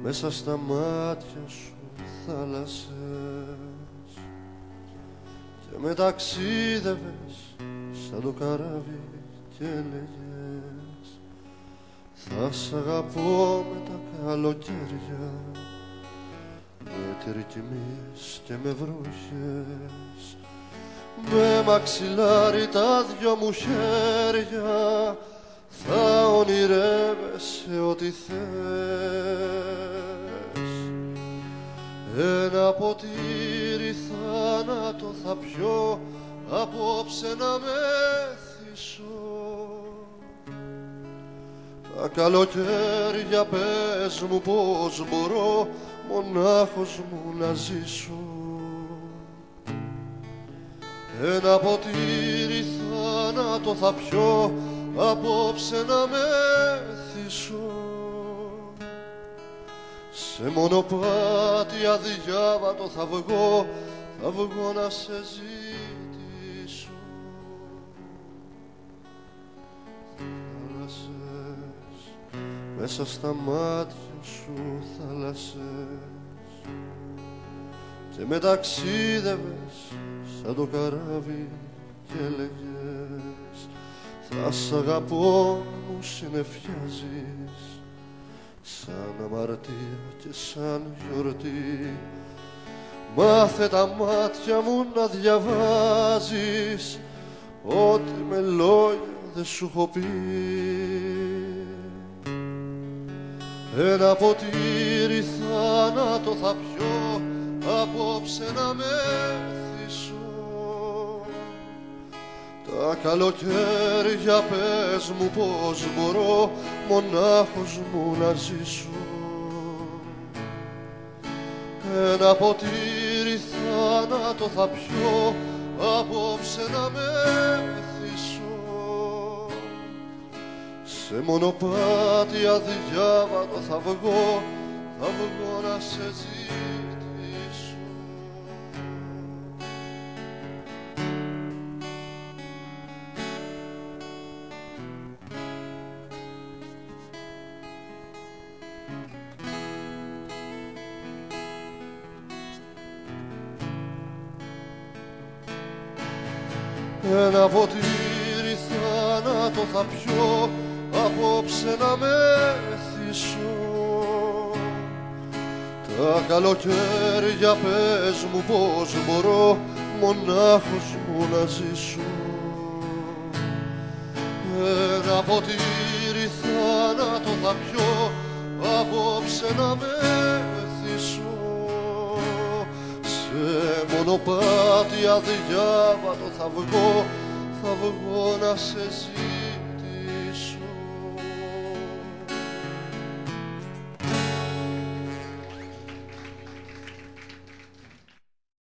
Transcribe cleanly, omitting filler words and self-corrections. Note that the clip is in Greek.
μέσα στα μάτια σου θάλασσες και με ταξίδευες σαν το καράβι και έλεγες θα σ' αγαπώ με τα καλοκαίρια, με τρικυμίες και με βροχές, με μαξιλάρι τα δυο μου χέρια, θα ονειρεύεσαι ό,τι θες. Ένα ποτήρι θάνατο θα πιω απόψε να μεθύσω. Τα καλοκαίρια πες μου πως μπορώ μονάχος μου να ζήσω. Ένα ποτήρι θάνατο θα πιω απόψε να μεθύσω. Σε μονοπάτι αδιάβατο θα βγω να σε ζητήσω. Θάλασσες, μέσα στα μάτια σου θάλασσες, και με ταξίδευες σαν το καράβι και έλεγες θα σ' αγαπώ, μου συνεφιάζεις σαν αμαρτία και σαν γιορτή. Μάθε τα μάτια μου να διαβάζεις ό,τι με λόγια δεν σου έχω πει. Ένα ποτήρι θάνατο θα πιω απόψε να μεθύσω. Τα καλοκαίρια πες μου πως μπορώ μονάχος μου να ζήσω. Ένα ποτήρι θάνατο θα πιω απόψε να μεθύσω. Σε μονοπάτι αδιάβατο θα βγω να σε ζητήσω. Ένα ποτήρι θάνατο θα πιω απόψε να μεθύσω. Τα καλοκαίρια πες μου πως μπορώ μονάχος μου να ζήσω. Ένα ποτήρι θάνατο θα πιω απόψε να μεθύσω. Σε μονοπάτι αδιάβατο θα βγω να σε ζητήσω.